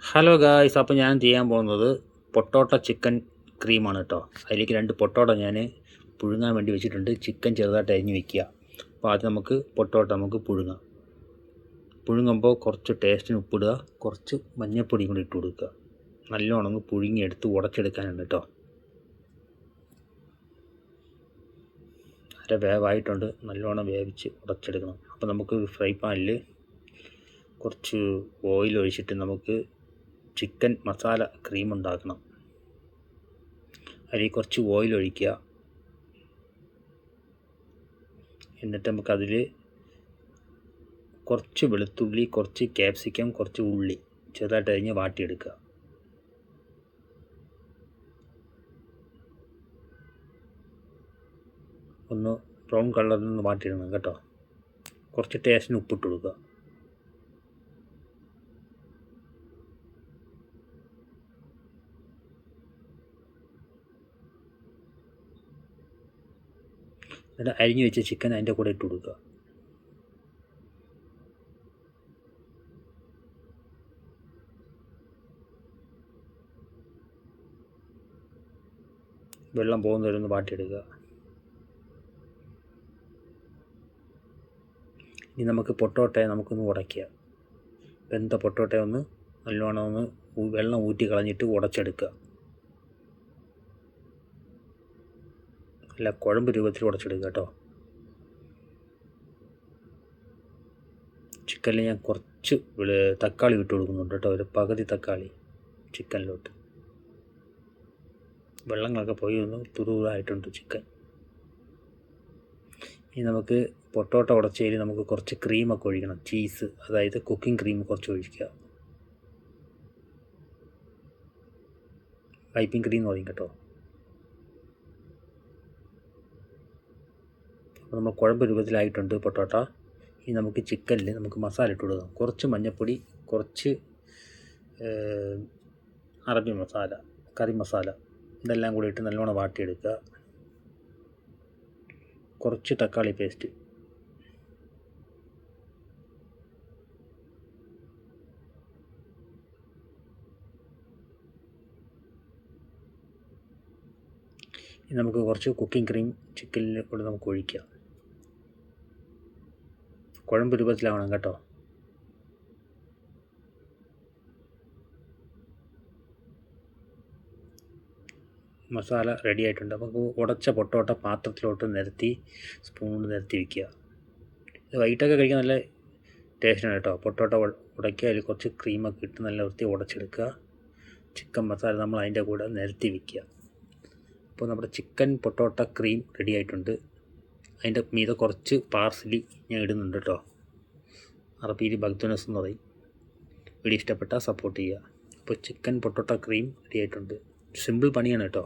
Hello guys, അപ്പോൾ ഞാൻ ചെയ്യാൻ പോകുന്നത് പൊട്ടോട്ട ചിക്കൻ ക്രീമാണ് കേട്ടോ. അതിലേക്ക് 2 പൊട്ടോട്ട ഞാൻ പുഴുങ്ങാൻ വേണ്ടി വെച്ചിട്ടുണ്ട്. ചിക്കൻ ചെറുതായിട്ട് അരിഞ്ഞ് വെക്കുക. അപ്പോൾ ആദ്യം നമുക്ക് പൊട്ടോട്ട പുഴുങ്ങാം. പുഴുങ്ങുമ്പോൾ കുറച്ച് ടേസ്റ്റിന് ഉപ്പിടുക, കുറച്ച് മഞ്ഞൾപ്പൊടിയും കൂടി ഇട്ട് കൊടുക്കുക. നല്ലോണം പുഴുങ്ങിയെടുത്ത് ഉടച്ചെടുക്കാനുണ്ട് കേട്ടോ. അര വേവായിട്ടുണ്ട്, നല്ലോണം വേവിച്ച് ഉടച്ചെടുക്കണം. അപ്പോൾ നമുക്ക് ഫ്രൈ പാനിൽ കുറച്ച് ഓയിൽ ഒഴിച്ചിട്ട് നമുക്ക് ചിക്കൻ മസാല ക്രീം ഉണ്ടാക്കണം. അതിൽ കുറച്ച് ഓയിൽ ഒഴിക്കുക. എന്നിട്ട് നമുക്കതിൽ കുറച്ച് വെളുത്തുള്ളി, കുറച്ച് ക്യാപ്സിക്കം, കുറച്ച് ഉള്ളി ചെറുതായിട്ട് അരിഞ്ഞ് വാട്ടിയെടുക്കുക. ഒന്ന് ബ്രൗൺ കളറിൽ നിന്ന് വാട്ടിയിടണം കേട്ടോ. കുറച്ച് ടേസ്റ്റിന് ഉപ്പിട്ട് കൊടുക്കുക. എന്നിട്ട് അരിഞ്ഞു വെച്ച ചിക്കൻ അതിൻ്റെ കൂടെ ഇട്ട് കൊടുക്കുക. വെള്ളം പോകുന്നവരൊന്ന് വാട്ടിയെടുക്കുക. ഇനി നമുക്ക് പൊട്ടോട്ടയെ നമുക്കൊന്ന് ഉടയ്ക്കുക. വെന്ത പൊട്ടോട്ടയെ ഒന്ന് നല്ലോണം ഒന്ന് വെള്ളം ഊറ്റി കളഞ്ഞിട്ട് ഉടച്ചെടുക്കുക. അല്ല, കുഴമ്പ് രൂപത്തിൽ ഉടച്ചെടുക്കുക കേട്ടോ. ചിക്കനിൽ ഞാൻ കുറച്ച് തക്കാളി ഇട്ട് കൊടുക്കുന്നുണ്ട് കേട്ടോ. ഒരു പകുതി തക്കാളി ചിക്കനിലോട്ട്. വെള്ളങ്ങളൊക്കെ പോയി ഒന്ന് തുറുതായിട്ടുണ്ട് ചിക്കൻ. ഇനി നമുക്ക് പൊട്ടോട്ട ഉടച്ചതിൽ നമുക്ക് കുറച്ച് ക്രീമൊക്കെ ഒഴിക്കണം. ചീസ്, അതായത് കുക്കിംഗ് ക്രീം കുറച്ച് ഒഴിക്കുക. വൈപ്പിംഗ് ക്രീം എന്ന് പറയും കേട്ടോ. അപ്പോൾ നമ്മൾ കുഴമ്പ് രൂപത്തിലായിട്ടുണ്ട് പൊട്ടോട്ട. ഇനി നമുക്ക് ചിക്കനിൽ നമുക്ക് മസാല ഇട്ട് കൊടുക്കാം. കുറച്ച് മഞ്ഞൾപ്പൊടി, കുറച്ച് അറബി മസാല, കറി മസാല, ഇതെല്ലാം കൂടി ഇട്ട് നല്ലോണം വാട്ടിയെടുക്കുക. കുറച്ച് തക്കാളി പേസ്റ്റ്, ഇനി നമുക്ക് കുറച്ച് കുക്കിംഗ് ക്രീം ചിക്കനിൽ കൂടെ നമുക്ക് ഒഴിക്കാം. കുഴമ്പ് രൂപത്തിലാവണം കേട്ടോ. മസാല റെഡി ആയിട്ടുണ്ട്. നമുക്ക് ഉടച്ച പൊട്ടോട്ട പാത്രത്തിലോട്ട് നിരത്തി സ്പൂൺ കൊണ്ട് നിരത്തി വയ്ക്കുക. ഇത് വൈകിട്ടൊക്കെ കഴിക്കാൻ നല്ല ടേസ്റ്റാണ് കേട്ടോ. പൊട്ടോട്ട ഉടയ്ക്കുക, അതിൽ കുറച്ച് ക്രീമൊക്കെ ഇട്ട് നല്ല വൃത്തി ഉടച്ചെടുക്കുക. ചിക്കൻ മസാല നമ്മൾ അതിൻ്റെ കൂടെ നിരത്തി വയ്ക്കുക. അപ്പോൾ നമ്മുടെ ചിക്കൻ പൊട്ടോട്ട ക്രീം റെഡി ആയിട്ടുണ്ട്. അതിൻ്റെ മീതെ കുറച്ച് പാർസ്ലി ഞാൻ ഇടുന്നുണ്ട് കേട്ടോ. അറബിയിൽ ബഗ്ദുനസ് എന്ന് പറയും. വീഡിയോ ഇഷ്ടപ്പെട്ടാൽ സപ്പോർട്ട് ചെയ്യുക. അപ്പോൾ ചിക്കൻ പൊട്ടോട്ട ക്രീം റെഡി ആയിട്ടുണ്ട്. സിമ്പിൾ പണിയാണ് കേട്ടോ.